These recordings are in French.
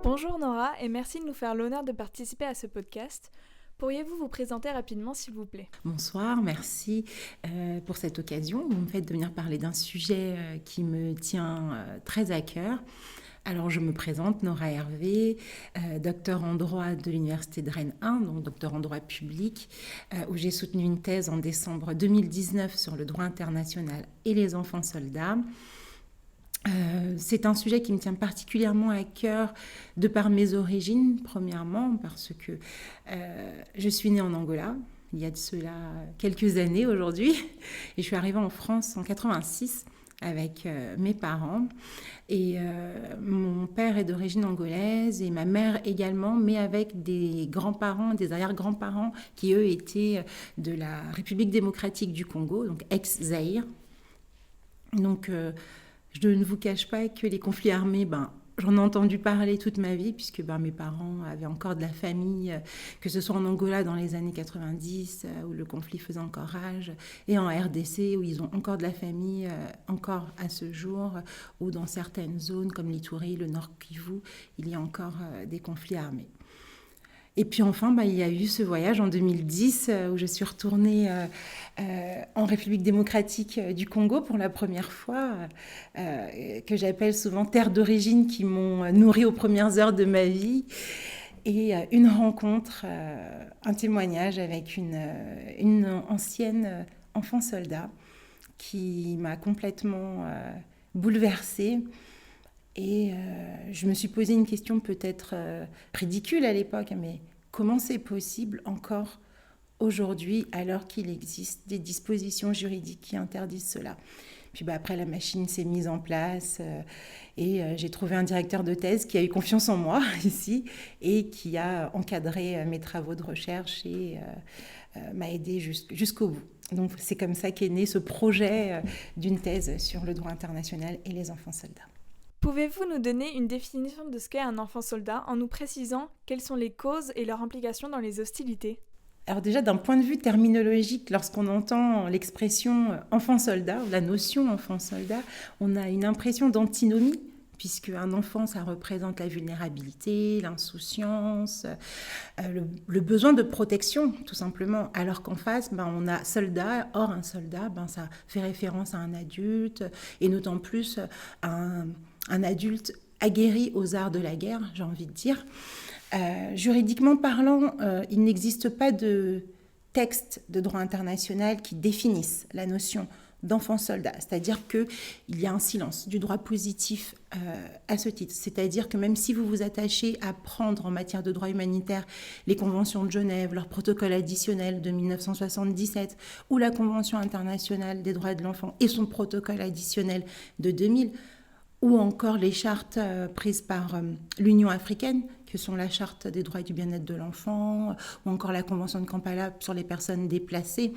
Bonjour Nora et merci de nous faire l'honneur de participer à ce podcast. Pourriez-vous vous présenter rapidement s'il vous plaît ? Bonsoir, merci pour cette occasion. Vous me faites de venir parler d'un sujet qui me tient très à cœur. Alors je me présente, Nora Hervé, docteur en droit de l'Université de Rennes 1, donc docteur en droit public, où j'ai soutenu une thèse en décembre 2019 sur le droit international et les enfants soldats. C'est un sujet qui me tient particulièrement à cœur de par mes origines, premièrement, parce que je suis née en Angola, il y a de cela quelques années aujourd'hui, et je suis arrivée en France en 86 avec mes parents. Et mon père est d'origine angolaise et ma mère également, mais avec des grands-parents, des arrière-grands-parents qui, eux, étaient de la République démocratique du Congo, donc ex-Zaïre. Donc, je ne vous cache pas que les conflits armés, j'en ai entendu parler toute ma vie, puisque mes parents avaient encore de la famille, que ce soit en Angola dans les années 90, où le conflit faisait encore rage, et en RDC, où ils ont encore de la famille, encore à ce jour, ou dans certaines zones comme l'Ituri, le Nord Kivu, il y a encore des conflits armés. Et puis enfin, il y a eu ce voyage en 2010 où je suis retournée en République démocratique du Congo pour la première fois, que j'appelle souvent terre d'origine, qui m'ont nourrie aux premières heures de ma vie. Et une rencontre, un témoignage avec une ancienne enfant soldat qui m'a complètement bouleversée. Et je me suis posé une question peut-être ridicule à l'époque, mais comment c'est possible encore aujourd'hui alors qu'il existe des dispositions juridiques qui interdisent cela ? Puis après, la machine s'est mise en place et j'ai trouvé un directeur de thèse qui a eu confiance en moi ici et qui a encadré mes travaux de recherche et m'a aidé jusqu'au bout. Donc c'est comme ça qu'est né ce projet d'une thèse sur le droit international et les enfants soldats. Pouvez-vous nous donner une définition de ce qu'est un enfant soldat en nous précisant quelles sont les causes et leur implication dans les hostilités ? Alors déjà, d'un point de vue terminologique, lorsqu'on entend l'expression enfant soldat, la notion enfant soldat, on a une impression d'antinomie, puisque un enfant, ça représente la vulnérabilité, l'insouciance, le besoin de protection, tout simplement. Alors qu'en face, on a soldat. Or, un soldat, ça fait référence à un adulte, et d'autant plus à un adulte aguerri aux arts de la guerre, j'ai envie de dire. Juridiquement parlant, il n'existe pas de texte de droit international qui définisse la notion d'enfant soldat, c'est-à-dire qu'il y a un silence du droit positif à ce titre, c'est-à-dire que même si vous vous attachez à prendre en matière de droit humanitaire les conventions de Genève, leur protocole additionnel de 1977 ou la Convention internationale des droits de l'enfant et son protocole additionnel de 2000, ou encore les chartes prises par l'Union africaine, que sont la charte des droits et du bien-être de l'enfant, ou encore la Convention de Kampala sur les personnes déplacées,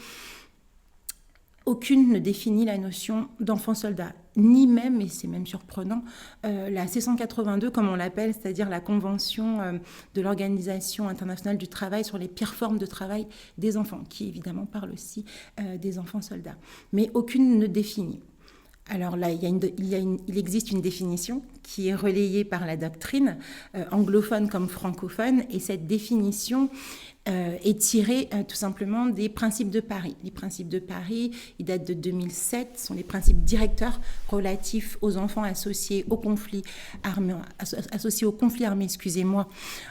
aucune ne définit la notion d'enfant soldat, ni même, et c'est même surprenant, la C182, comme on l'appelle, c'est-à-dire la Convention de l'Organisation internationale du travail sur les pires formes de travail des enfants, qui évidemment parle aussi des enfants soldats. Mais aucune ne définit. Alors là, il existe une définition qui est relayée par la doctrine, anglophone comme francophone, et cette définition est tirée tout simplement des principes de Paris. Les principes de Paris, ils datent de 2007, sont les principes directeurs relatifs aux enfants associés au conflit armé,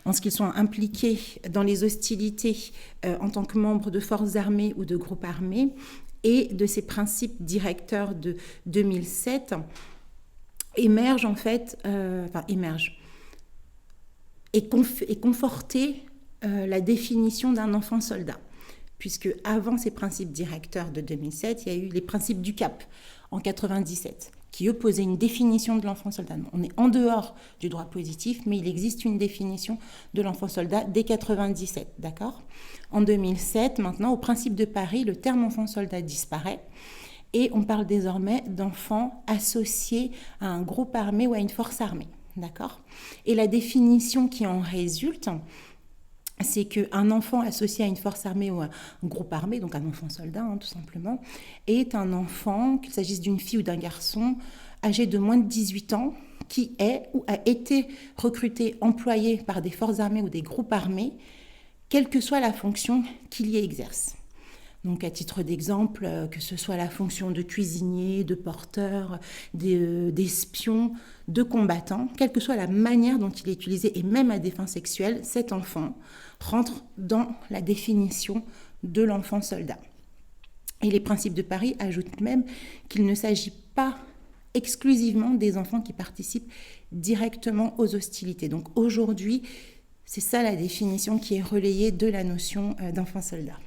en ce qu'ils sont impliqués dans les hostilités en tant que membres de forces armées ou de groupes armés. Et de ces principes directeurs de 2007 émerge et conforter la définition d'un enfant soldat. Puisque avant ces principes directeurs de 2007, il y a eu les principes du CAP en 97, qui eux posaient une définition de l'enfant soldat. On est en dehors du droit positif, mais il existe une définition de l'enfant soldat dès 97, d'accord ? En 2007, maintenant, au principe de Paris, le terme enfant soldat disparaît et on parle désormais d'enfants associés à un groupe armé ou à une force armée, d'accord ? Et la définition qui en résulte, c'est qu'un enfant associé à une force armée ou à un groupe armé, donc un enfant soldat tout simplement, est un enfant, qu'il s'agisse d'une fille ou d'un garçon, âgé de moins de 18 ans, qui est ou a été recruté, employé par des forces armées ou des groupes armés, quelle que soit la fonction qu'il y exerce. Donc à titre d'exemple, que ce soit la fonction de cuisinier, de porteur, d'espion, de combattant, quelle que soit la manière dont il est utilisé, et même à des fins sexuelles, cet enfant rentre dans la définition de l'enfant soldat. Et les principes de Paris ajoutent même qu'il ne s'agit pas exclusivement des enfants qui participent directement aux hostilités. Donc aujourd'hui, c'est ça la définition qui est relayée de la notion d'enfant soldat.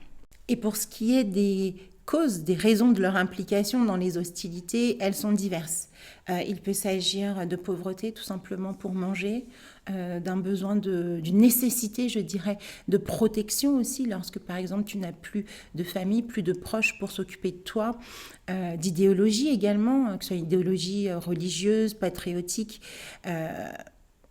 Et pour ce qui est des causes, des raisons de leur implication dans les hostilités, elles sont diverses. Il peut s'agir de pauvreté, tout simplement pour manger, d'un besoin, d'une nécessité, je dirais, de protection aussi, lorsque par exemple tu n'as plus de famille, plus de proches pour s'occuper de toi, d'idéologie également, que ce soit idéologie religieuse, patriotique,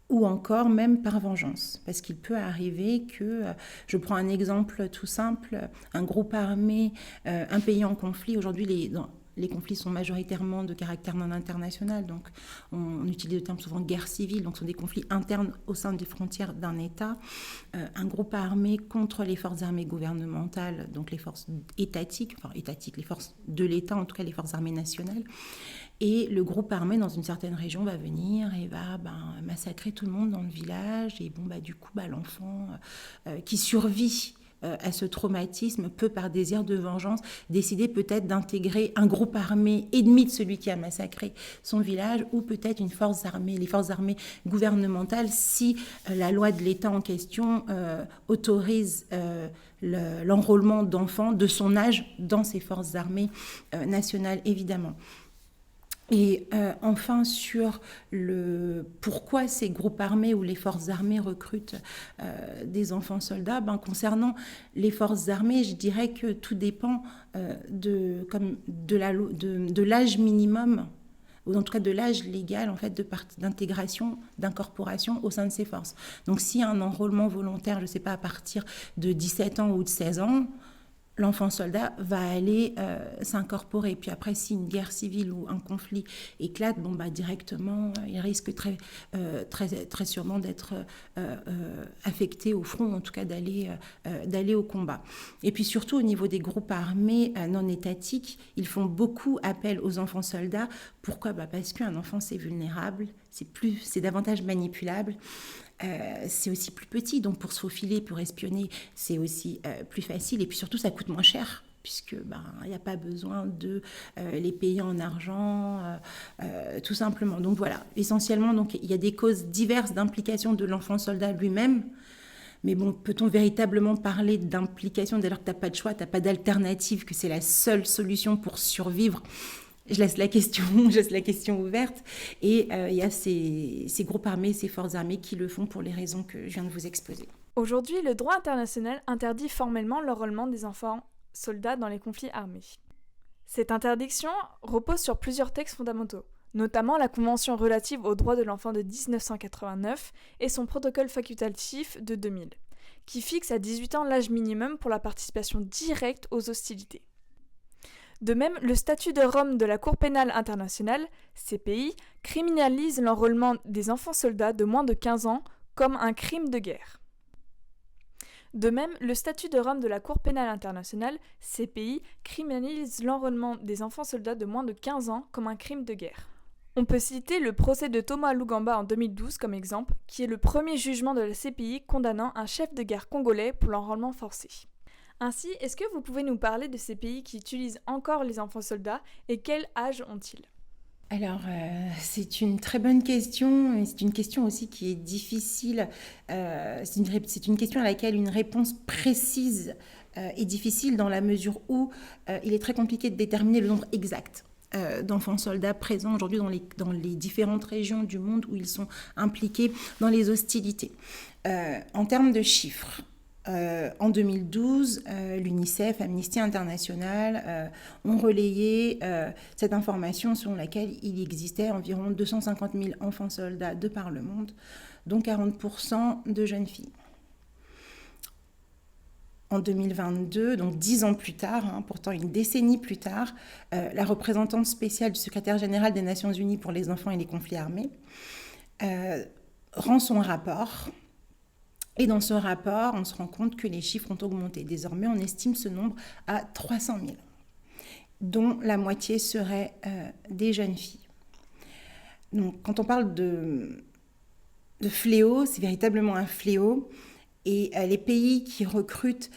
ou encore même par vengeance. Parce qu'il peut arriver que, je prends un exemple tout simple, un groupe armé, un pays en conflit, aujourd'hui les conflits sont majoritairement de caractère non international, donc on utilise le terme souvent guerre civile, donc ce sont des conflits internes au sein des frontières d'un État. Un groupe armé contre les forces armées gouvernementales, donc les forces étatiques, les forces de l'État, en tout cas les forces armées nationales. Et le groupe armé dans une certaine région va venir et va massacrer tout le monde dans le village. Et du coup, l'enfant qui survit à ce traumatisme peut, par désir de vengeance, décider peut-être d'intégrer un groupe armé ennemi de celui qui a massacré son village, ou peut-être une force armée, les forces armées gouvernementales, si la loi de l'État en question autorise l'enrôlement d'enfants de son âge dans ces forces armées nationales, évidemment. Et enfin, sur le pourquoi ces groupes armés ou les forces armées recrutent des enfants soldats, concernant les forces armées, je dirais que tout dépend de l'âge minimum, ou en tout cas de l'âge légal en fait, d'intégration, d'incorporation au sein de ces forces. Donc s'il y a un enrôlement volontaire, je ne sais pas, à partir de 17 ans ou de 16 ans, l'enfant soldat va aller s'incorporer. Puis après, si une guerre civile ou un conflit éclate, directement, il risque très sûrement d'être affecté au front, en tout cas d'aller au combat. Et puis surtout, au niveau des groupes armés non étatiques, ils font beaucoup appel aux enfants soldats. Pourquoi ? Parce qu'un enfant, c'est vulnérable, c'est davantage manipulable. C'est aussi plus petit, donc pour se faufiler, pour espionner, c'est aussi plus facile. Et puis surtout, ça coûte moins cher, puisque il n'y a pas besoin de les payer en argent, tout simplement. Donc voilà, essentiellement, il y a des causes diverses d'implication de l'enfant soldat lui-même. Mais peut-on véritablement parler d'implication dès lors que tu n'as pas de choix, tu n'as pas d'alternative, que c'est la seule solution pour survivre ? Je laisse la question ouverte. Et il y a ces groupes armés, ces forces armées qui le font pour les raisons que je viens de vous exposer. Aujourd'hui, le droit international interdit formellement l'enrôlement des enfants soldats dans les conflits armés. Cette interdiction repose sur plusieurs textes fondamentaux, notamment la Convention relative aux droits de l'enfant de 1989 et son protocole facultatif de 2000, qui fixe à 18 ans l'âge minimum pour la participation directe aux hostilités. De même, le statut de Rome de la Cour pénale internationale, CPI, criminalise l'enrôlement des enfants soldats de moins de 15 ans comme un crime de guerre. De même, le statut de Rome de la Cour pénale internationale, CPI, criminalise l'enrôlement des enfants soldats de moins de 15 ans comme un crime de guerre. On peut citer le procès de Thomas Lugamba en 2012 comme exemple, qui est le premier jugement de la CPI condamnant un chef de guerre congolais pour l'enrôlement forcé. Ainsi, est-ce que vous pouvez nous parler de ces pays qui utilisent encore les enfants soldats et quel âge ont-ils ? Alors, c'est une très bonne question, et c'est une question aussi qui est difficile. C'est une question à laquelle une réponse précise est difficile dans la mesure où il est très compliqué de déterminer le nombre exact d'enfants soldats présents aujourd'hui dans les différentes régions du monde où ils sont impliqués dans les hostilités. En termes de chiffres, en 2012, l'UNICEF, Amnesty International ont relayé cette information selon laquelle il existait environ 250 000 enfants soldats de par le monde, dont 40% de jeunes filles. en 2022, donc 10 ans plus tard, pourtant une décennie plus tard, la représentante spéciale du secrétaire général des Nations Unies pour les enfants et les conflits armés rend son rapport. Et dans ce rapport, on se rend compte que les chiffres ont augmenté. Désormais, on estime ce nombre à 300 000, dont la moitié seraient des jeunes filles. Donc, quand on parle de fléau, c'est véritablement un fléau. Et les pays qui recrutent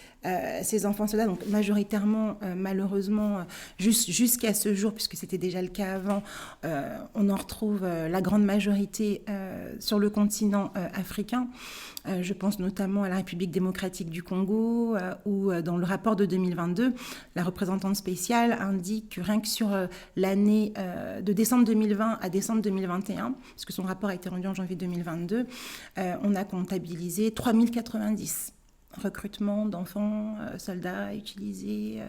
ces enfants soldats, donc majoritairement, malheureusement, jusqu'à ce jour, puisque c'était déjà le cas avant, on en retrouve la grande majorité sur le continent africain. Je pense notamment à la République démocratique du Congo, où dans le rapport de 2022, la représentante spéciale indique que rien que sur l'année de décembre 2020 à décembre 2021, puisque son rapport a été rendu en janvier 2022, on a comptabilisé 3090 recrutements d'enfants soldats utilisés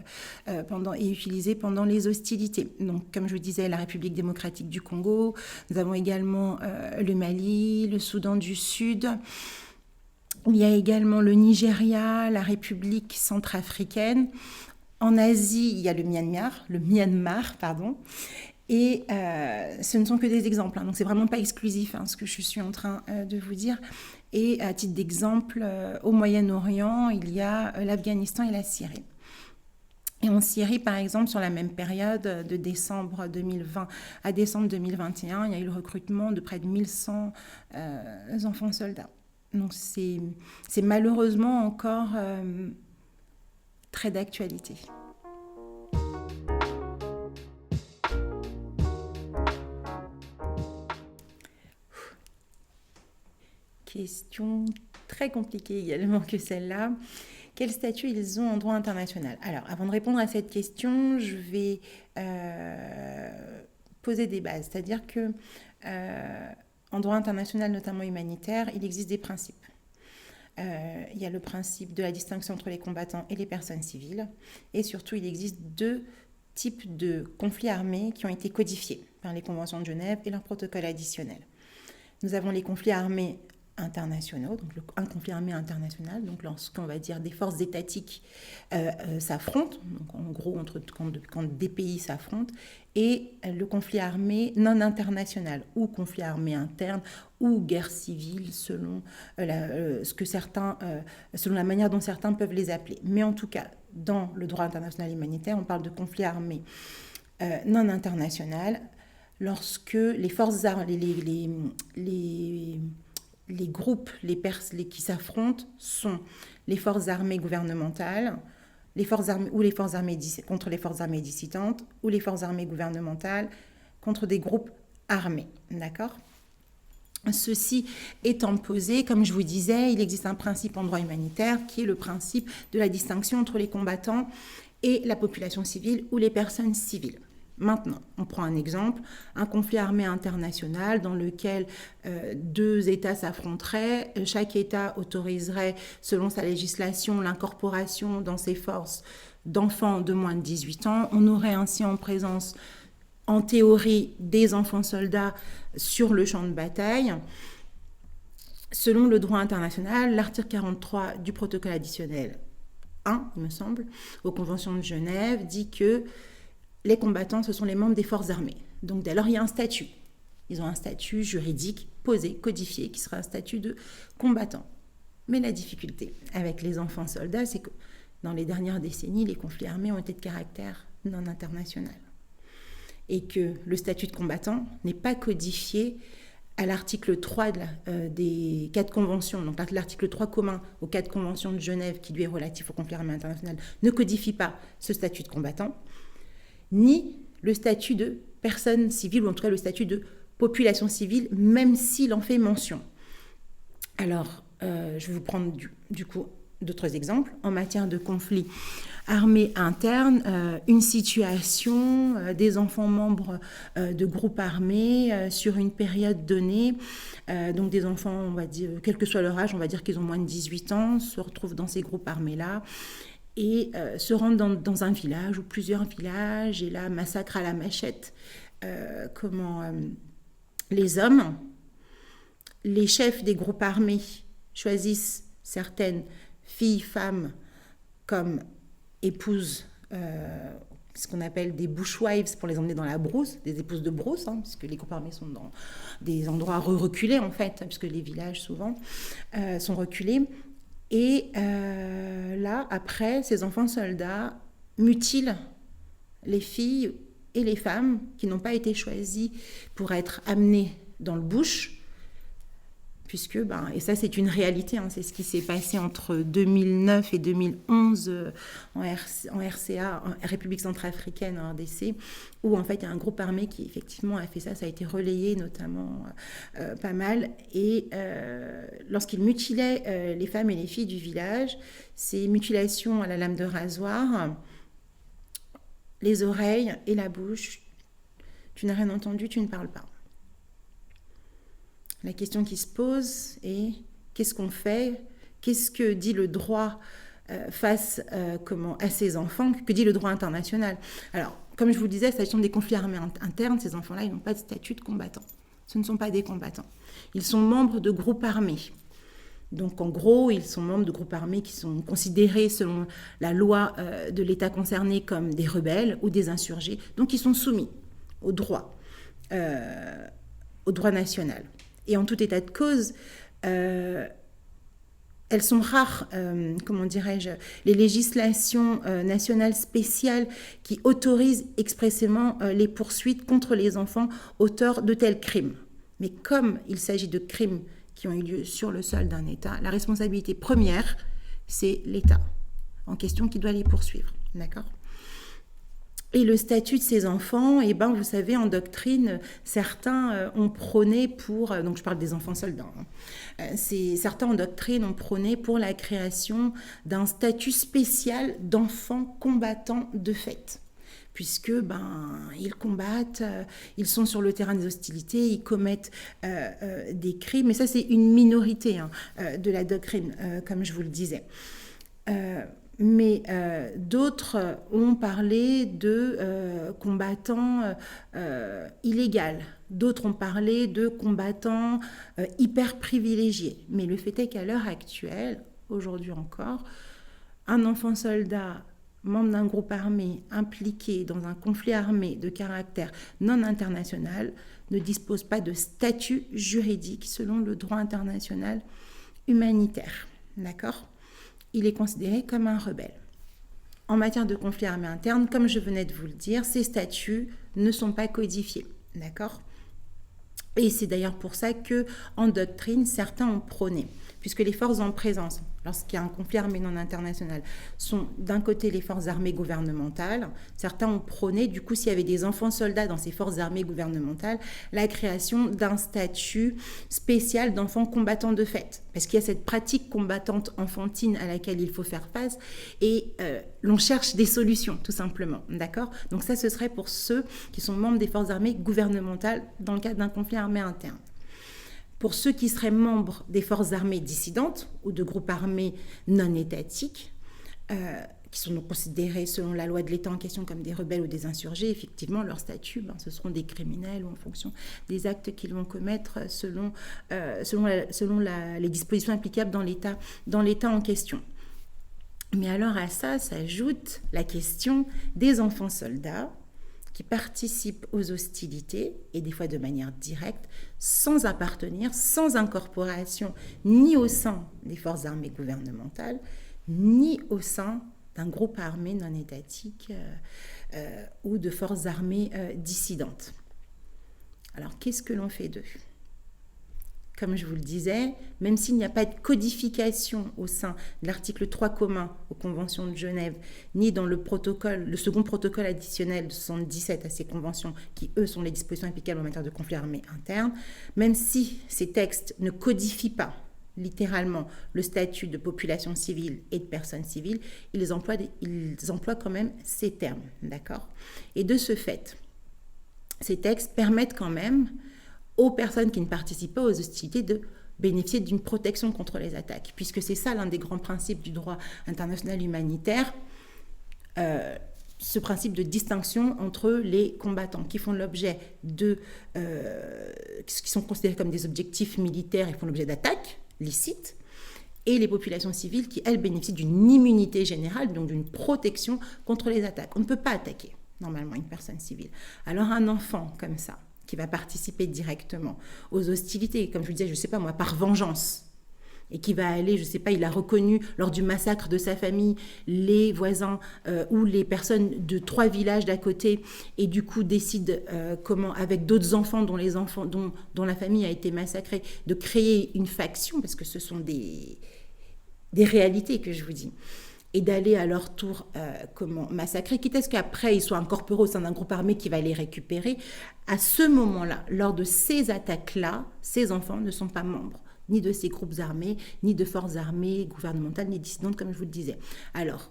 pendant les hostilités. Donc, comme je vous disais, la République démocratique du Congo, nous avons également le Mali, le Soudan du Sud. Il y a également le Nigeria, la République centrafricaine. En Asie, il y a le Myanmar. Et ce ne sont que des exemples, donc c'est vraiment pas exclusif ce que je suis en train de vous dire. Et à titre d'exemple, au Moyen-Orient, il y a l'Afghanistan et la Syrie. Et en Syrie, par exemple, sur la même période, de décembre 2020 à décembre 2021, il y a eu le recrutement de près de 1100 enfants soldats. Donc c'est malheureusement encore très d'actualité. Question très compliquée également que celle-là. Quel statut ils ont en droit international? Alors, avant de répondre à cette question, je vais poser des bases. C'est-à-dire que en droit international, notamment humanitaire, il existe des principes. Il y a le principe de la distinction entre les combattants et les personnes civiles. Et surtout, il existe deux types de conflits armés qui ont été codifiés par les conventions de Genève et leurs protocoles additionnels. Nous avons les conflits armés internationaux, donc un conflit armé international, donc lorsqu'on va dire des forces étatiques s'affrontent, donc en gros quand des pays s'affrontent, et le conflit armé non international, ou conflit armé interne, ou guerre civile, selon selon la manière dont certains peuvent les appeler. Mais en tout cas, dans le droit international humanitaire, on parle de conflit armé non international, lorsque les forces armées, les groupes qui s'affrontent sont les forces armées gouvernementales, contre les forces armées dissidentes, ou les forces armées gouvernementales contre des groupes armés. D'accord ? Ceci étant posé, comme je vous disais, il existe un principe en droit humanitaire qui est le principe de la distinction entre les combattants et la population civile ou les personnes civiles. Maintenant, on prend un exemple, un conflit armé international dans lequel deux États s'affronteraient. Chaque État autoriserait, selon sa législation, l'incorporation dans ses forces d'enfants de moins de 18 ans. On aurait ainsi en présence, en théorie, des enfants soldats sur le champ de bataille. Selon le droit international, l'article 43 du protocole additionnel 1, il me semble, aux conventions de Genève, dit que les combattants, ce sont les membres des forces armées. Donc, dès lors, il y a un statut. Ils ont un statut juridique posé, codifié, qui sera un statut de combattant. Mais la difficulté avec les enfants soldats, c'est que dans les dernières décennies, les conflits armés ont été de caractère non international. Et que le statut de combattant n'est pas codifié à l'article 3 des 4 conventions. Donc, l'article 3 commun aux 4 conventions de Genève, qui lui est relatif au conflit armé international, ne codifie pas ce statut de combattant, ni le statut de personne civile, ou en tout cas le statut de population civile, même s'il en fait mention. Alors, je vais vous prendre du coup d'autres exemples. En matière de conflit armé interne, une situation des enfants membres de groupes armés sur une période donnée, donc des enfants, on va dire, quel que soit leur âge, on va dire qu'ils ont moins de 18 ans, se retrouvent dans ces groupes armés-là, et se rendent dans un village ou plusieurs villages, et là, massacre à la machette, les hommes, les chefs des groupes armés choisissent certaines filles, femmes, comme épouses, ce qu'on appelle des bushwives pour les emmener dans la brousse, des épouses de brousse, puisque les groupes armés sont dans des endroits reculés en fait, puisque les villages souvent sont reculés. Et là, après, ces enfants soldats mutilent les filles et les femmes qui n'ont pas été choisies pour être amenées dans le bush, puisque, et ça c'est une réalité, c'est ce qui s'est passé entre 2009 et 2011 en RCA, en République centrafricaine, en RDC, où en fait il y a un groupe armé qui effectivement a fait ça, ça a été relayé notamment pas mal, et lorsqu'ils mutilaient les femmes et les filles du village, ces mutilations à la lame de rasoir, les oreilles et la bouche, tu n'as rien entendu, tu ne parles pas. La question qui se pose est qu'est-ce qu'on fait? Qu'est-ce que dit le droit face à ces enfants? Que dit le droit international? Alors, comme je vous le disais, s'agissant des conflits armés internes, ces enfants-là, ils n'ont pas de statut de combattant. Ce ne sont pas des combattants. Ils sont membres de groupes armés. Donc, en gros, ils sont membres de groupes armés qui sont considérés, selon la loi de l'État concerné, comme des rebelles ou des insurgés. Donc, ils sont soumis au droit national. Et en tout état de cause, elles sont rares, les législations nationales spéciales qui autorisent expressément les poursuites contre les enfants auteurs de tels crimes. Mais comme il s'agit de crimes qui ont eu lieu sur le sol d'un État, la responsabilité première, c'est l'État en question qui doit les poursuivre. D'accord ? Et le statut de ces enfants, vous savez, en doctrine, certains ont prôné pour, donc je parle des enfants soldats, certains en doctrine ont prôné pour la création d'un statut spécial d'enfants combattants de fait. Puisque ils combattent, ils sont sur le terrain des hostilités, ils commettent des crimes, et ça c'est une minorité de la doctrine, comme je vous le disais. Mais d'autres ont parlé de combattants illégaux. D'autres ont parlé de combattants hyper privilégiés. Mais le fait est qu'à l'heure actuelle, aujourd'hui encore, un enfant soldat, membre d'un groupe armé impliqué dans un conflit armé de caractère non international, ne dispose pas de statut juridique selon le droit international humanitaire. D'accord ? Il est considéré comme un rebelle. En matière de conflit armé interne, comme je venais de vous le dire, ces statuts ne sont pas codifiés, d'accord ? Et c'est d'ailleurs pour ça qu'en doctrine, certains ont prôné, puisque les forces en présence, lorsqu'il y a un conflit armé non international, sont d'un côté les forces armées gouvernementales. Certains ont prôné, du coup, s'il y avait des enfants soldats dans ces forces armées gouvernementales, la création d'un statut spécial d'enfants combattants de fait. Parce qu'il y a cette pratique combattante enfantine à laquelle il faut faire face, et l'on cherche des solutions, tout simplement. D'accord ? Donc ça, ce serait pour ceux qui sont membres des forces armées gouvernementales dans le cadre d'un conflit armé interne. Pour ceux qui seraient membres des forces armées dissidentes ou de groupes armés non étatiques, qui sont donc considérés selon la loi de l'État en question comme des rebelles ou des insurgés, effectivement, leur statut, ce seront des criminels ou en fonction des actes qu'ils vont commettre selon les dispositions applicables dans l'État en question. Mais alors à ça s'ajoute la question des enfants soldats qui participent aux hostilités, et des fois de manière directe, sans appartenir, sans incorporation, ni au sein des forces armées gouvernementales, ni au sein d'un groupe armé non étatique ou de forces armées dissidentes. Alors, qu'est-ce que l'on fait d'eux ? Comme je vous le disais, même s'il n'y a pas de codification au sein de l'article 3 commun aux conventions de Genève, ni dans le second protocole additionnel de 77 à ces conventions, qui, eux, sont les dispositions applicables en matière de conflits armés internes, même si ces textes ne codifient pas littéralement le statut de population civile et de personnes civiles, ils emploient quand même ces termes, d'accord ? Et de ce fait, ces textes permettent quand même aux personnes qui ne participent pas aux hostilités de bénéficier d'une protection contre les attaques, puisque c'est ça l'un des grands principes du droit international humanitaire, ce principe de distinction entre les combattants qui font l'objet qui sont considérés comme des objectifs militaires et font l'objet d'attaques licites, et les populations civiles qui, elles, bénéficient d'une immunité générale, donc d'une protection contre les attaques. On ne peut pas attaquer, normalement, une personne civile. Alors un enfant comme ça, qui va participer directement aux hostilités, comme je vous disais, je ne sais pas moi, par vengeance, et qui va aller, je ne sais pas, il a reconnu lors du massacre de sa famille les voisins ou les personnes de 3 villages d'à côté, et du coup décide, avec d'autres enfants dont la famille a été massacrée, de créer une faction, parce que ce sont des réalités que je vous dis, et d'aller à leur tour massacrer, quitte à ce qu'après ils soient incorporés au sein d'un groupe armé qui va les récupérer. À ce moment-là, lors de ces attaques-là, ces enfants ne sont pas membres ni de ces groupes armés, ni de forces armées gouvernementales, ni dissidentes, comme je vous le disais. Alors,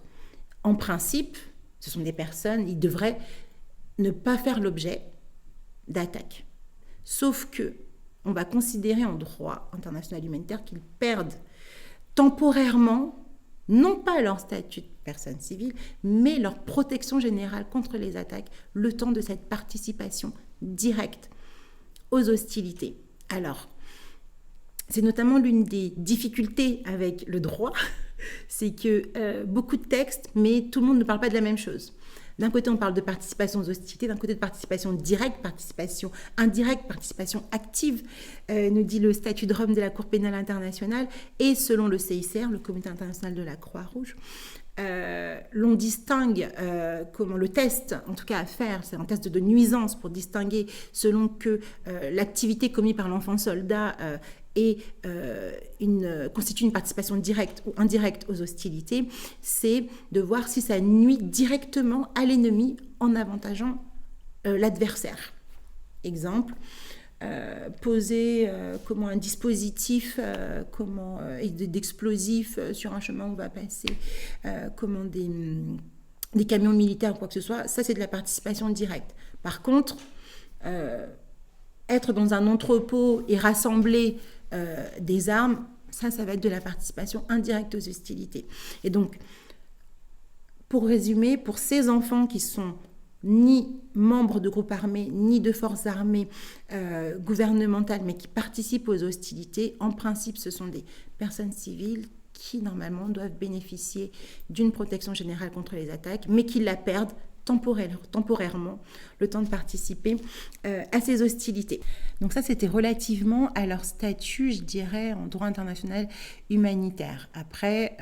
en principe, ce sont des personnes, ils devraient ne pas faire l'objet d'attaques. Sauf que on va considérer en droit international humanitaire qu'ils perdent temporairement, non pas leur statut de personne civile, mais leur protection générale contre les attaques, le temps de cette participation directe aux hostilités. Alors, c'est notamment l'une des difficultés avec le droit, c'est que beaucoup de textes, mais tout le monde ne parle pas de la même chose. D'un côté, on parle de participation aux hostilités, d'un côté de participation directe, participation indirecte, participation active, nous dit le statut de Rome de la Cour pénale internationale, et selon le CICR, le Comité international de la Croix-Rouge, l'on distingue le test, en tout cas à faire, c'est un test de nuisance pour distinguer selon que l'activité commise par l'enfant soldat constitue une participation directe ou indirecte aux hostilités, c'est de voir si ça nuit directement à l'ennemi en avantageant l'adversaire. Exemple, poser un dispositif d'explosifs sur un chemin où on va passer, des camions militaires ou quoi que ce soit, ça c'est de la participation directe. Par contre, être dans un entrepôt et rassembler des armes, ça va être de la participation indirecte aux hostilités. Et donc, pour résumer, pour ces enfants qui sont ni membres de groupes armés, ni de forces armées gouvernementales, mais qui participent aux hostilités, en principe, ce sont des personnes civiles qui, normalement, doivent bénéficier d'une protection générale contre les attaques, mais qui la perdent temporairement le temps de participer à ces hostilités. Donc ça, c'était relativement à leur statut, je dirais, en droit international humanitaire. Après,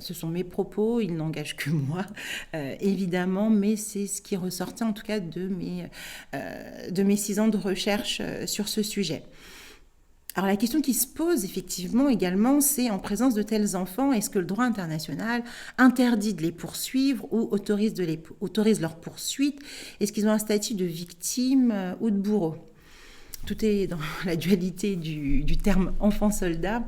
ce sont mes propos, ils n'engagent que moi, évidemment, mais c'est ce qui ressortait en tout cas de mes 6 ans de recherche sur ce sujet. Alors la question qui se pose effectivement également, c'est en présence de tels enfants, est-ce que le droit international interdit de les poursuivre ou autorise leur poursuite? Est-ce qu'ils ont un statut de victime ou de bourreau? Tout est dans la dualité du terme enfant-soldat.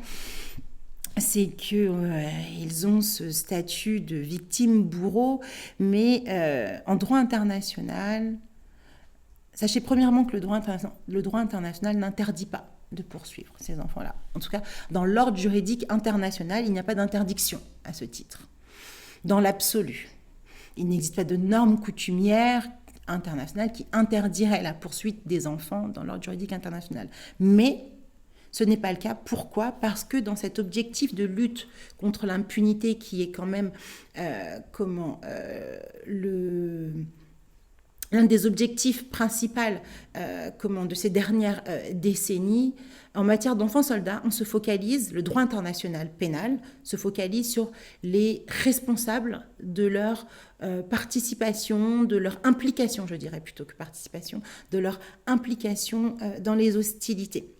C'est qu'ils ont ce statut de victime-bourreau, mais en droit international, sachez premièrement que le droit international n'interdit pas de poursuivre ces enfants-là. En tout cas, dans l'ordre juridique international, il n'y a pas d'interdiction à ce titre. Dans l'absolu, il n'existe pas de normes coutumières internationales qui interdiraient la poursuite des enfants dans l'ordre juridique international. Mais ce n'est pas le cas. Pourquoi ? Parce que dans cet objectif de lutte contre l'impunité qui est quand même l'un des objectifs principaux de ces dernières décennies, en matière d'enfants soldats, le droit international pénal se focalise sur les responsables de leur participation, de leur implication, je dirais plutôt que participation, de leur implication dans les hostilités.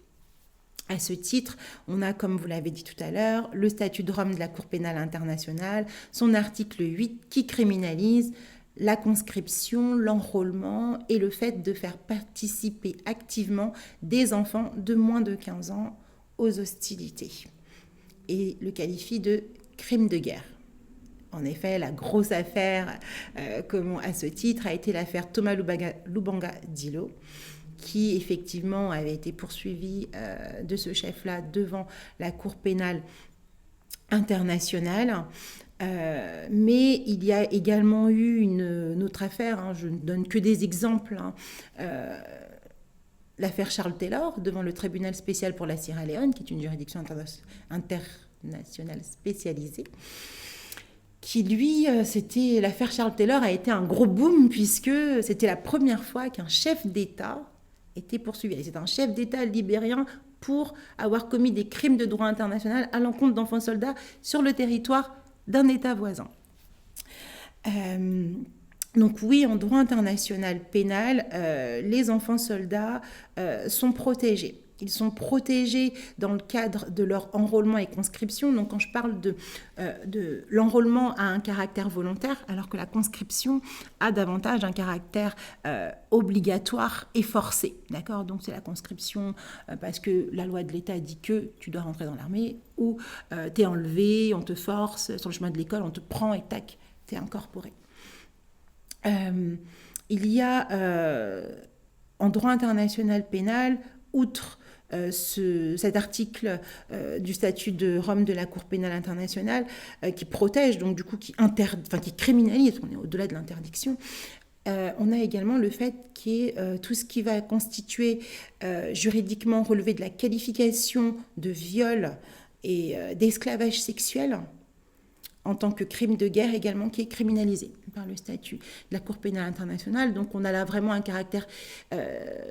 À ce titre, on a, comme vous l'avez dit tout à l'heure, le statut de Rome de la Cour pénale internationale, son article 8 qui criminalise la conscription, l'enrôlement et le fait de faire participer activement des enfants de moins de 15 ans aux hostilités et le qualifie de crime de guerre. En effet, la grosse affaire à ce titre a été l'affaire Thomas Lubanga Dilo, qui effectivement avait été poursuivi de ce chef-là devant la Cour pénale internationale. Mais il y a également eu une autre affaire, je ne donne que des exemples, l'affaire Charles Taylor devant le tribunal spécial pour la Sierra Leone, qui est une juridiction national spécialisé, qui lui, l'affaire Charles Taylor a été un gros boom puisque c'était la première fois qu'un chef d'État était poursuivi. C'est un chef d'État libérien pour avoir commis des crimes de droit international à l'encontre d'enfants soldats sur le territoire d'un État voisin. Donc oui, en droit international pénal, les enfants soldats sont protégés. Ils sont protégés dans le cadre de leur enrôlement et conscription. Donc quand je parle de l'enrôlement a un caractère volontaire, alors que la conscription a davantage un caractère obligatoire et forcé. D'accord ? Donc c'est la conscription parce que la loi de l'État dit que tu dois rentrer dans l'armée, ou t'es enlevé, on te force, sur le chemin de l'école, on te prend et tac, t'es incorporé. Il y a en droit international pénal, outre cet article du statut de Rome de la Cour pénale internationale qui protège, donc du coup qui criminalise, on est au-delà de l'interdiction, on a également le fait qu'il y ait tout ce qui va constituer juridiquement relevé de la qualification de viol et d'esclavage sexuel en tant que crime de guerre également, qui est criminalisé par le statut de la Cour pénale internationale. Donc on a là vraiment un caractère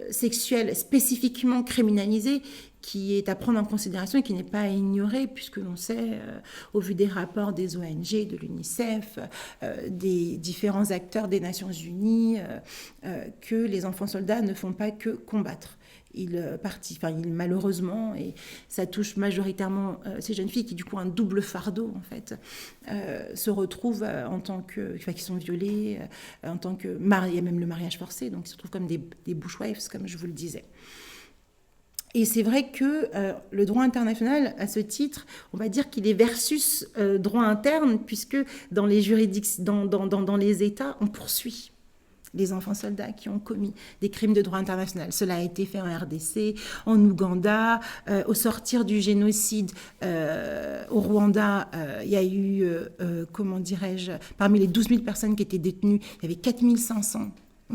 sexuel spécifiquement criminalisé qui est à prendre en considération et qui n'est pas à ignorer, puisque l'on sait, au vu des rapports des ONG, de l'UNICEF, des différents acteurs des Nations Unies, que les enfants soldats ne font pas que combattre. Malheureusement, et ça touche majoritairement ces jeunes filles qui du coup ont un double fardeau en fait, se retrouvent qui sont violées en tant que il y a même le mariage forcé, donc ils se retrouvent comme des bushwives, comme je vous le disais. Et c'est vrai que le droit international, à ce titre, on va dire qu'il est versus droit interne, puisque dans les juridictions, dans les États, on poursuit les enfants soldats qui ont commis des crimes de droit international. Cela a été fait en RDC, en Ouganda, au sortir du génocide au Rwanda, il y a eu, parmi les 12 000 personnes qui étaient détenues, il y avait 4 500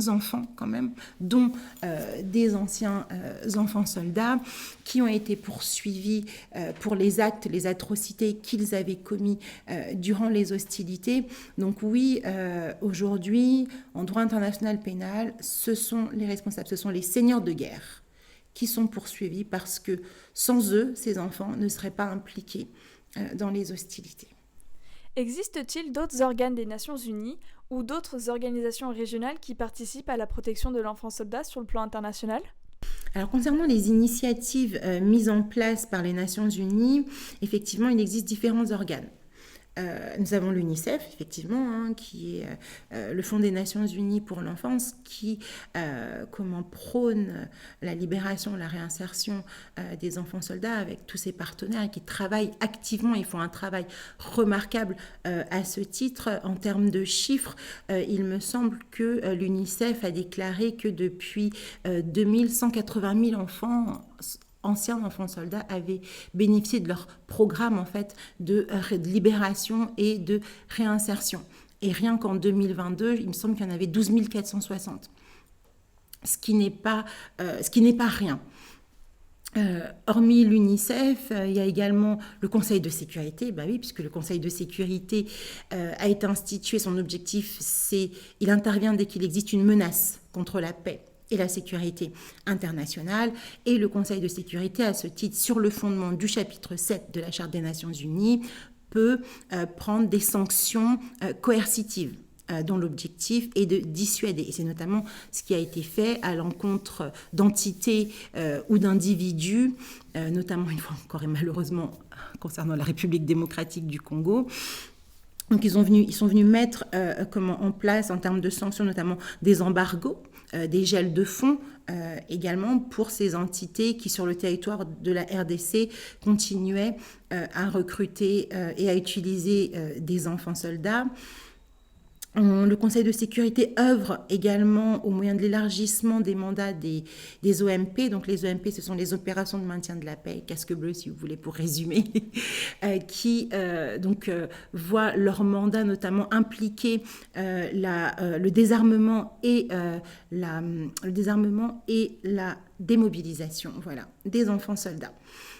enfants quand même, dont des anciens enfants soldats qui ont été poursuivis pour les actes, les atrocités qu'ils avaient commis durant les hostilités. Donc oui, aujourd'hui, en droit international pénal, ce sont les responsables, ce sont les seigneurs de guerre qui sont poursuivis parce que sans eux, ces enfants ne seraient pas impliqués dans les hostilités. Existe-t-il d'autres organes des Nations Unies ou d'autres organisations régionales qui participent à la protection de l'enfant soldat sur le plan international ? Alors, concernant les initiatives mises en place par les Nations Unies, effectivement, il existe différents organes. Nous avons l'UNICEF, effectivement, qui est le Fonds des Nations Unies pour l'enfance, qui prône la libération, la réinsertion des enfants soldats avec tous ses partenaires et qui travaillent activement. Ils font un travail remarquable à ce titre. En termes de chiffres, il me semble que l'UNICEF a déclaré que depuis 2180 000 anciens enfants soldats avaient bénéficié de leur programme en fait, de libération et de réinsertion. Et rien qu'en 2022, il me semble qu'il y en avait 12 460, ce qui n'est pas rien. Hormis l'UNICEF, il y a également le Conseil de sécurité, puisque le Conseil de sécurité a été institué, son objectif, il intervient dès qu'il existe une menace contre la paix et la sécurité internationale, et le Conseil de sécurité, à ce titre, sur le fondement du chapitre 7 de la Charte des Nations Unies, peut prendre des sanctions coercitives, dont l'objectif est de dissuader. Et c'est notamment ce qui a été fait à l'encontre d'entités ou d'individus, notamment, une fois encore et malheureusement, concernant la République démocratique du Congo. Donc ils sont venus mettre en place, en termes de sanctions, notamment des embargos, des gels de fonds également pour ces entités qui, sur le territoire de la RDC, continuaient à recruter et à utiliser des enfants soldats. Le Conseil de sécurité œuvre également au moyen de l'élargissement des mandats des OMP. Donc les OMP, ce sont les opérations de maintien de la paix, casque bleu si vous voulez pour résumer, qui voient leur mandat notamment impliquer le désarmement et la démobilisation, des enfants soldats.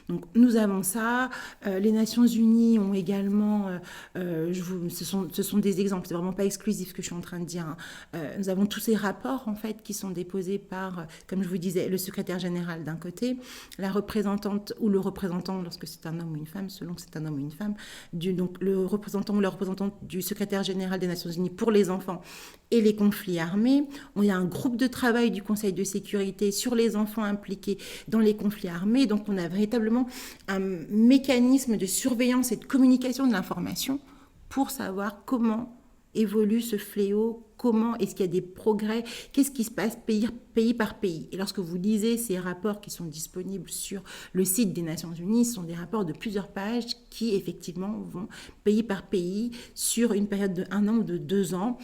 Donc nous avons ça. Les Nations Unies ont également, ce sont des exemples, c'est vraiment pas exclusif ce que je suis en train de dire. Nous avons tous ces rapports en fait qui sont déposés par, comme je vous disais, le secrétaire général d'un côté, la représentante ou le représentant lorsque c'est un homme ou une femme, selon que c'est un homme ou une femme, donc le représentant ou la représentante du secrétaire général des Nations Unies pour les enfants et les conflits armés. Il y a un groupe de travail du Conseil de sécurité sur les enfants impliqués dans les conflits armés. Donc on a véritablement un mécanisme de surveillance et de communication de l'information pour savoir comment évolue ce fléau, comment est-ce qu'il y a des progrès, qu'est-ce qui se passe pays par pays. Et lorsque vous lisez ces rapports qui sont disponibles sur le site des Nations Unies, ce sont des rapports de plusieurs pages qui effectivement vont pays par pays sur une période de 1 an ou de 2 ans,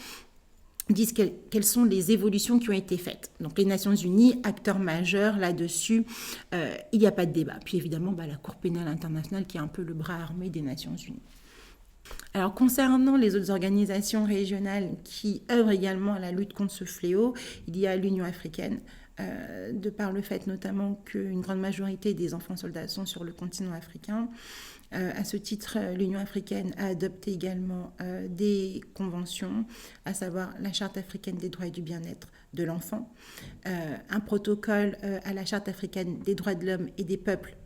disent quelles sont les évolutions qui ont été faites. Donc les Nations Unies, acteurs majeurs là-dessus, il n'y a pas de débat. Puis évidemment, la Cour pénale internationale qui est un peu le bras armé des Nations Unies. Alors concernant les autres organisations régionales qui œuvrent également à la lutte contre ce fléau, il y a l'Union africaine, de par le fait notamment qu'une grande majorité des enfants soldats sont sur le continent africain. À ce titre, l'Union africaine a adopté également des conventions, à savoir la Charte africaine des droits et du bien-être de l'enfant, un protocole à la Charte africaine des droits de l'homme et des peuples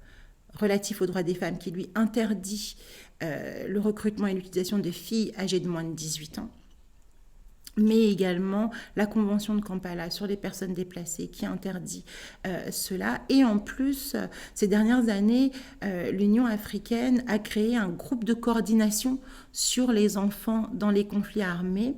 relatif aux droits des femmes qui lui interdit le recrutement et l'utilisation de filles âgées de moins de 18 ans. Mais également la Convention de Kampala sur les personnes déplacées qui interdit cela. Et en plus, ces dernières années, l'Union africaine a créé un groupe de coordination sur les enfants dans les conflits armés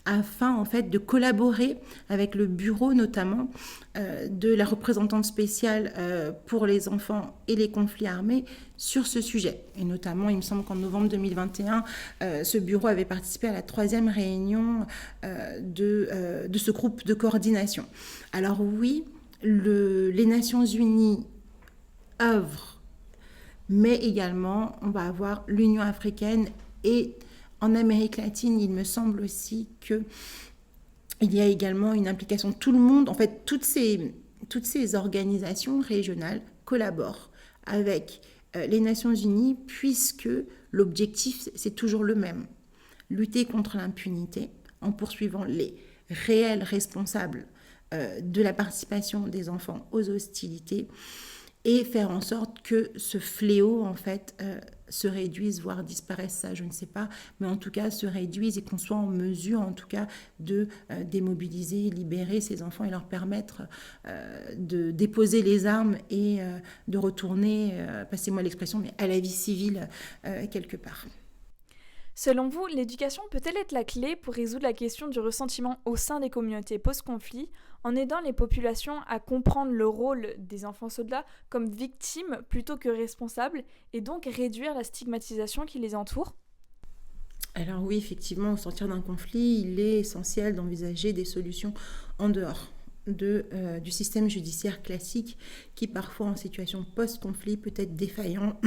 afin en fait de collaborer avec le bureau notamment de la représentante spéciale pour les enfants et les conflits armés sur ce sujet. Et notamment, il me semble qu'en novembre 2021, ce bureau avait participé à la 3e réunion de ce groupe de coordination. Alors oui, les Nations Unies œuvrent, mais également, on va avoir l'Union africaine et en Amérique latine, il me semble aussi qu'il y a également une implication. Tout le monde, en fait, toutes ces organisations régionales collaborent avec les Nations Unies puisque l'objectif, c'est toujours le même. Lutter contre l'impunité en poursuivant les réels responsables de la participation des enfants aux hostilités et faire en sorte que ce fléau, en fait, se réduise, voire disparaisse, ça je ne sais pas, mais en tout cas se réduise et qu'on soit en mesure, en tout cas, de démobiliser, libérer ces enfants et leur permettre de déposer les armes et de retourner, passez-moi l'expression, mais à la vie civile quelque part. Selon vous, l'éducation peut-elle être la clé pour résoudre la question du ressentiment au sein des communautés post-conflit, en aidant les populations à comprendre le rôle des enfants soldats comme victimes plutôt que responsables, et donc réduire la stigmatisation qui les entoure ? Alors oui, effectivement, au sortir d'un conflit, il est essentiel d'envisager des solutions en dehors du système judiciaire classique qui parfois en situation post-conflit peut être défaillant,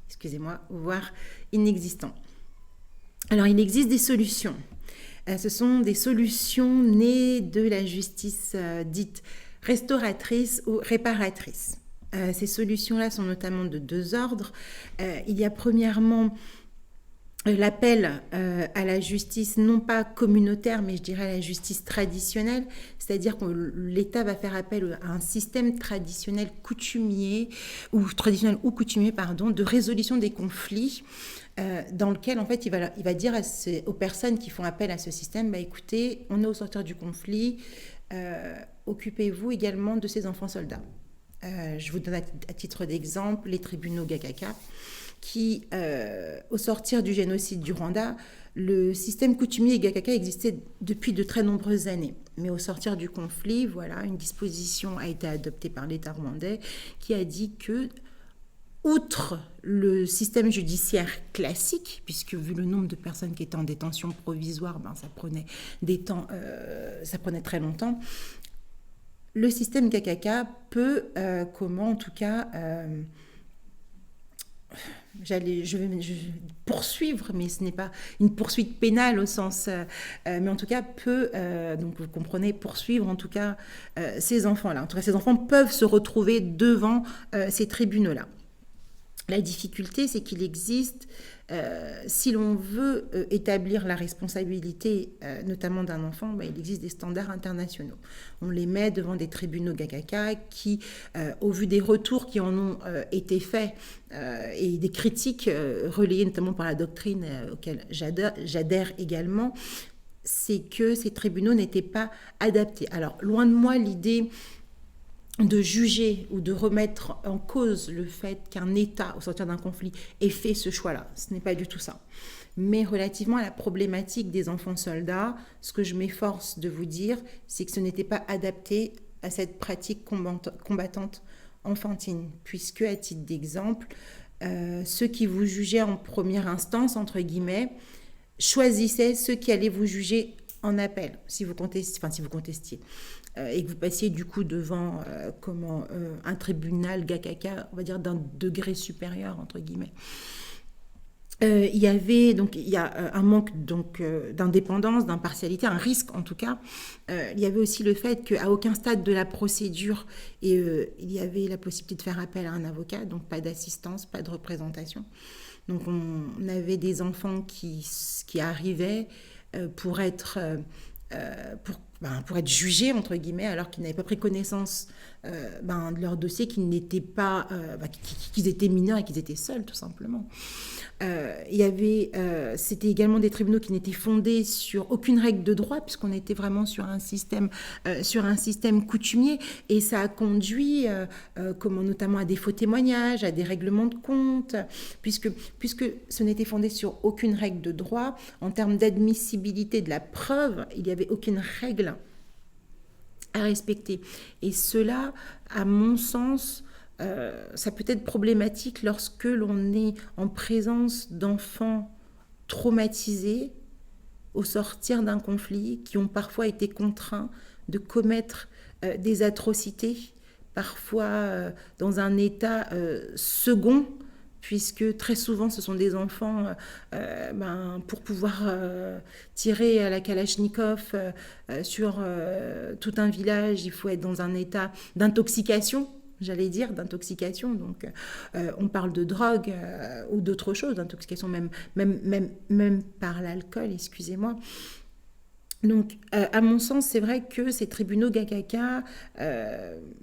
excusez-moi, voire inexistant. Alors, il existe des solutions. Ce sont des solutions nées de la justice dite restauratrice ou réparatrice. Ces solutions-là sont notamment de 2 ordres. Il y a premièrement l'appel à la justice, non pas communautaire, mais je dirais à la justice traditionnelle, c'est-à-dire que l'État va faire appel à un système traditionnel coutumier ou coutumier, de résolution des conflits, dans lequel en fait il va dire aux personnes qui font appel à ce système, écoutez, on est au sortir du conflit, occupez-vous également de ces enfants soldats. Je vous donne à titre d'exemple les tribunaux Gacaca qui, au sortir du génocide du Rwanda, le système coutumier Gacaca existait depuis de très nombreuses années. Mais au sortir du conflit, une disposition a été adoptée par l'État rwandais qui a dit que, outre le système judiciaire classique, puisque vu le nombre de personnes qui étaient en détention provisoire, ça prenait très longtemps, le système KKK peut, je vais poursuivre, mais ce n'est pas une poursuite pénale au sens, mais en tout cas peut, donc vous comprenez, poursuivre en tout cas ces enfants-là. En tout cas, ces enfants peuvent se retrouver devant ces tribunaux-là. La difficulté, c'est qu'il existe, si l'on veut établir la responsabilité, notamment d'un enfant, il existe des standards internationaux. On les met devant des tribunaux GACACA qui, au vu des retours qui en ont été faits et des critiques relayées notamment par la doctrine auxquelles j'adhère également, c'est que ces tribunaux n'étaient pas adaptés. Alors, loin de moi l'idée de juger ou de remettre en cause le fait qu'un État, au sortir d'un conflit, ait fait ce choix-là. Ce n'est pas du tout ça. Mais relativement à la problématique des enfants soldats, ce que je m'efforce de vous dire, c'est que ce n'était pas adapté à cette pratique combattante enfantine. Puisque, à titre d'exemple, ceux qui vous jugeaient en première instance, entre guillemets, choisissaient ceux qui allaient vous juger en appel, si vous contestiez. Et que vous passiez du coup devant un tribunal GACACA, on va dire d'un degré supérieur, entre guillemets. Il y a un manque d'indépendance, d'impartialité, un risque en tout cas. Il y avait aussi le fait qu'à aucun stade de la procédure, il y avait la possibilité de faire appel à un avocat, donc pas d'assistance, pas de représentation. Donc on avait des enfants qui arrivaient pour être jugés, entre guillemets, alors qu'ils n'avaient pas pris connaissance de leur dossier, qu'ils étaient mineurs et qu'ils étaient seuls, tout simplement. C'était également des tribunaux qui n'étaient fondés sur aucune règle de droit, puisqu'on était vraiment sur un système coutumier, et ça a conduit notamment à des faux témoignages, à des règlements de compte, puisque ce n'était fondé sur aucune règle de droit. En termes d'admissibilité de la preuve, il n'y avait aucune règle à respecter. Et cela, à mon sens, ça peut être problématique lorsque l'on est en présence d'enfants traumatisés au sortir d'un conflit, qui ont parfois été contraints de commettre des atrocités, parfois dans un état second, puisque très souvent ce sont des enfants, pour pouvoir tirer à la Kalachnikov sur tout un village, il faut être dans un état d'intoxication, donc on parle de drogue ou d'autres choses, d'intoxication même par l'alcool, excusez-moi. Donc, à mon sens, c'est vrai que ces tribunaux GACACA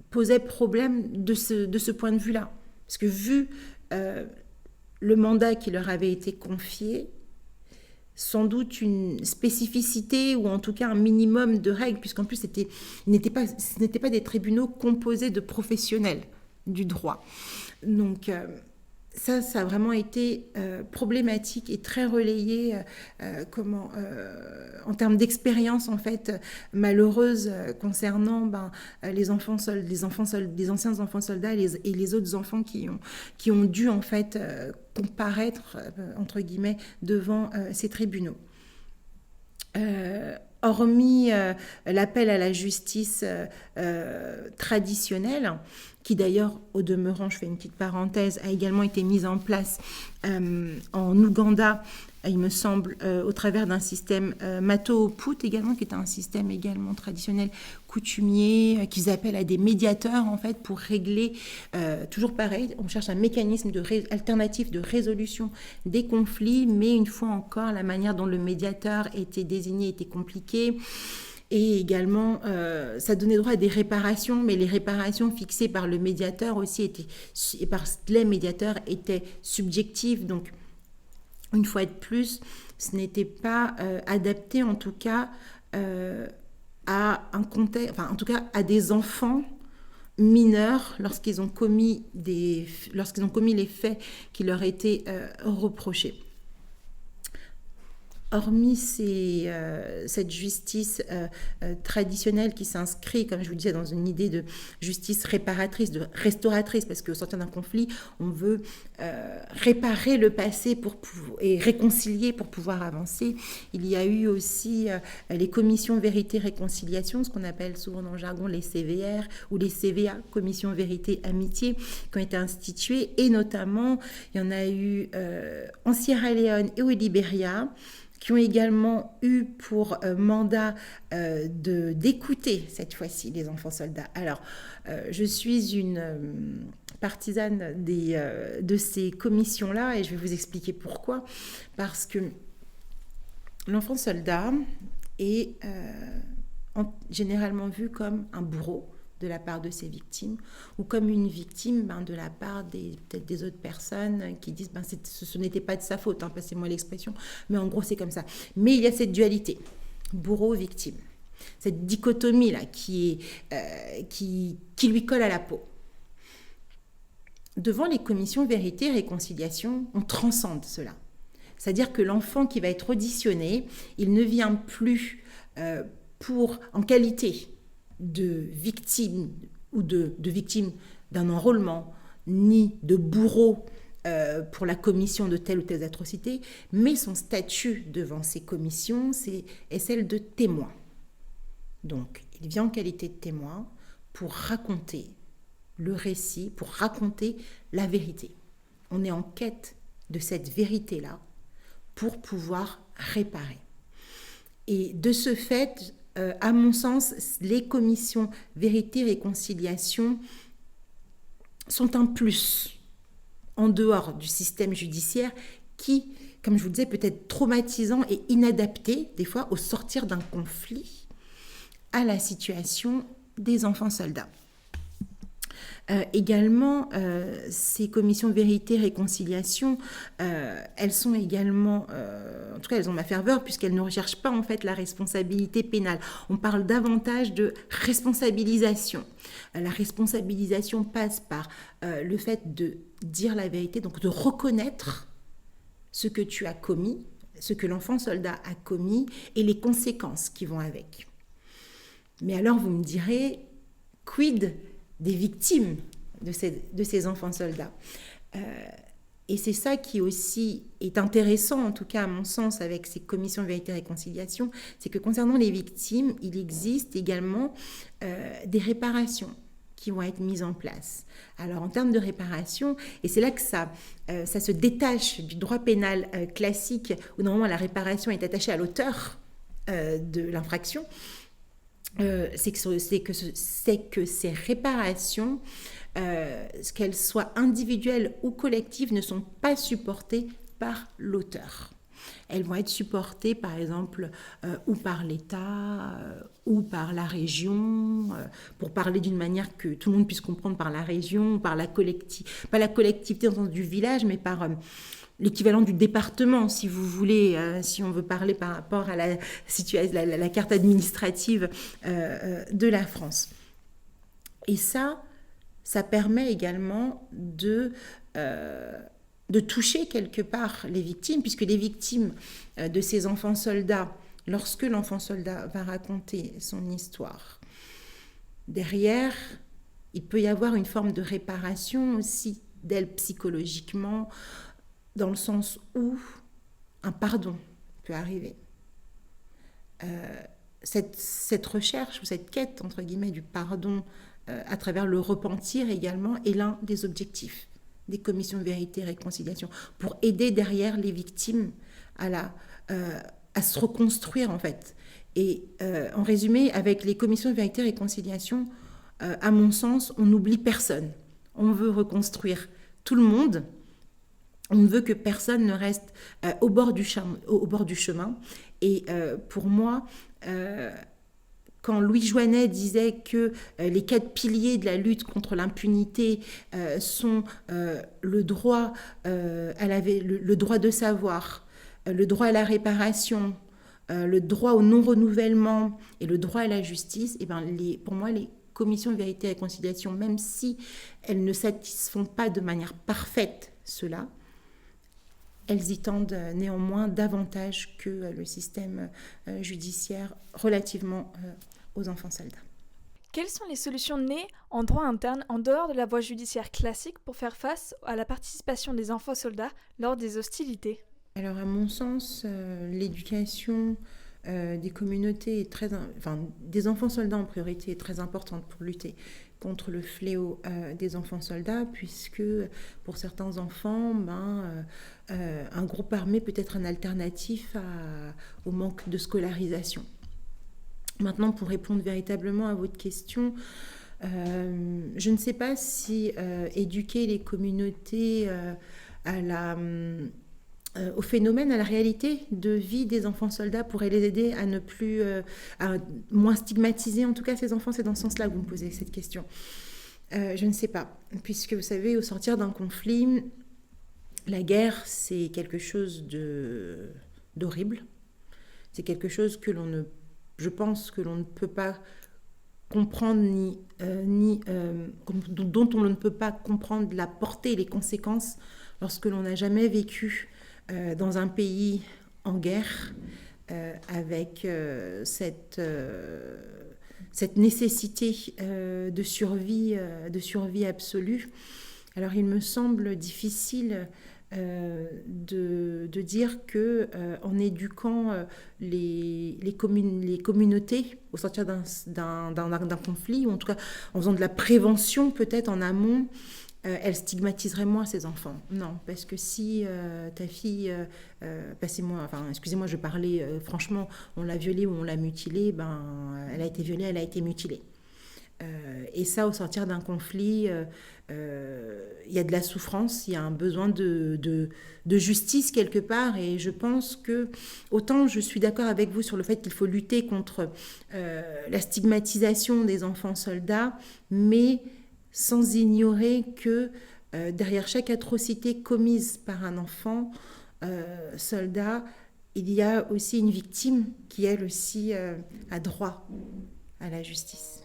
posaient problème de ce point de vue-là. Parce que vu le mandat qui leur avait été confié, sans doute une spécificité ou en tout cas un minimum de règles, puisqu'en plus ce n'étaient pas des tribunaux composés de professionnels du droit. Donc ça a vraiment été problématique et très relayé en termes d'expérience en fait malheureuse concernant les anciens enfants soldats et les autres enfants qui ont dû en fait comparaître entre guillemets devant ces tribunaux. Hormis l'appel à la justice traditionnelle, qui d'ailleurs, au demeurant, je fais une petite parenthèse, a également été mise en place en Ouganda, il me semble, au travers d'un système Mato-Put également, qui est un système également traditionnel coutumier, qu'ils appellent à des médiateurs, en fait, pour régler, toujours pareil, on cherche un mécanisme alternatif de résolution des conflits, mais une fois encore, la manière dont le médiateur était désigné était compliquée. Et également, ça donnait droit à des réparations, mais les réparations fixées par le médiateur aussi et par les médiateurs étaient subjectives. Donc, une fois de plus, ce n'était pas adapté en tout cas à un contexte, en tout cas à des enfants mineurs lorsqu'ils ont commis les faits qui leur étaient reprochés. hormis cette justice traditionnelle qui s'inscrit, comme je vous disais, dans une idée de justice réparatrice, de restauratrice, parce qu'au sortir d'un conflit, on veut réparer le passé et réconcilier pour pouvoir avancer. Il y a eu aussi les commissions vérité-réconciliation, ce qu'on appelle souvent dans le jargon les CVR ou les CVA, commission vérité-amitié, qui ont été instituées, et notamment, il y en a eu en Sierra Leone et au Libéria, qui ont également eu pour mandat d'écouter cette fois-ci les enfants soldats. Alors, je suis une partisane de ces commissions-là, et je vais vous expliquer pourquoi. Parce que l'enfant soldat est généralement vu comme un bourreau de la part de ses victimes, ou comme une victime de la part peut-être des autres personnes qui disent ce n'était pas de sa faute, passez-moi l'expression, mais en gros c'est comme ça. Mais il y a cette dualité, bourreau-victime, cette dichotomie-là qui lui colle à la peau. Devant les commissions vérité et réconciliation, on transcende cela. C'est-à-dire que l'enfant qui va être auditionné, il ne vient plus en qualité de victime ou de victime d'un enrôlement, ni de bourreau pour la commission de telle ou telle atrocité, mais son statut devant ces commissions est celle de témoin. Donc, il vient en qualité de témoin pour raconter le récit, pour raconter la vérité. On est en quête de cette vérité-là pour pouvoir réparer. Et de ce fait, à mon sens, les commissions vérité-réconciliation sont un plus en dehors du système judiciaire qui, comme je vous le disais, peut être traumatisant et inadapté, des fois, au sortir d'un conflit, à la situation des enfants soldats. Également, ces commissions vérité-réconciliation, elles sont également, en tout cas elles ont ma ferveur, puisqu'elles ne recherchent pas en fait la responsabilité pénale. On parle davantage de responsabilisation. La responsabilisation passe par le fait de dire la vérité, donc de reconnaître ce que tu as commis, ce que l'enfant soldat a commis et les conséquences qui vont avec. Mais alors vous me direz, quid des victimes de ces enfants soldats. Et c'est ça qui aussi est intéressant, en tout cas à mon sens, avec ces commissions vérité et réconciliation, c'est que concernant les victimes, il existe également des réparations qui vont être mises en place. Alors en termes de réparation, et c'est là que ça se détache du droit pénal classique, où normalement la réparation est attachée à l'auteur de l'infraction, c'est que ces réparations, qu'elles soient individuelles ou collectives, ne sont pas supportées par l'auteur. Elles vont être supportées, par exemple, ou par l'État, ou par la région, pour parler d'une manière que tout le monde puisse comprendre, par la région, par la collectivité, pas la collectivité dans le sens du village, mais par l'équivalent du département, si vous voulez, si on veut parler par rapport à la carte administrative de la France. Et ça permet également de toucher quelque part les victimes, puisque les victimes de ces enfants soldats, lorsque l'enfant soldat va raconter son histoire, derrière, il peut y avoir une forme de réparation aussi d'elle psychologiquement, dans le sens où un pardon peut arriver. Cette recherche ou cette quête, entre guillemets, du pardon à travers le repentir également est l'un des objectifs des commissions de vérité et réconciliation, pour aider derrière les victimes à se reconstruire en fait. Et en résumé, avec les commissions de vérité et réconciliation, à mon sens, on n'oublie personne. On veut reconstruire tout le monde. On ne veut que personne ne reste au bord du chemin. Et pour moi, quand Louis Joinet disait que les 4 piliers de la lutte contre l'impunité sont le droit le droit de savoir, le droit à la réparation, le droit au non-renouvellement et le droit à la justice, et pour moi, les commissions de vérité et réconciliation, même si elles ne satisfont pas de manière parfaite cela, elles y tendent néanmoins davantage que le système judiciaire relativement aux enfants soldats. Quelles sont les solutions nées en droit interne en dehors de la voie judiciaire classique pour faire face à la participation des enfants soldats lors des hostilités ? Alors à mon sens, l'éducation des communautés des enfants soldats en priorité est très importante pour lutter contre le fléau des enfants soldats, puisque pour certains enfants, un groupe armé peut être un alternatif au manque de scolarisation. Maintenant, pour répondre véritablement à votre question, je ne sais pas si éduquer les communautés au phénomène, à la réalité de vie des enfants soldats pourrait les aider à ne plus, à moins stigmatiser en tout cas ces enfants. C'est dans ce sens-là que vous me posez cette question. Je ne sais pas, puisque vous savez, au sortir d'un conflit, la guerre, c'est quelque chose d'horrible. C'est quelque chose je pense que l'on ne peut pas comprendre dont on ne peut pas comprendre la portée et les conséquences lorsque l'on n'a jamais vécu dans un pays en guerre avec cette nécessité de survie absolue. Alors il me semble difficile de dire que en éduquant les communautés au sortir d'un conflit, ou en tout cas en faisant de la prévention peut-être en amont, elle stigmatiserait moins ses enfants. Non, parce que si ta fille, excusez-moi, je parlais franchement, on l'a violée ou on l'a mutilée, elle a été violée, elle a été mutilée. Et ça, au sortir d'un conflit, il y a de la souffrance, il y a un besoin de justice quelque part. Et je pense que, autant je suis d'accord avec vous sur le fait qu'il faut lutter contre la stigmatisation des enfants soldats, mais sans ignorer que derrière chaque atrocité commise par un enfant soldat, il y a aussi une victime qui, elle aussi, a droit à la justice.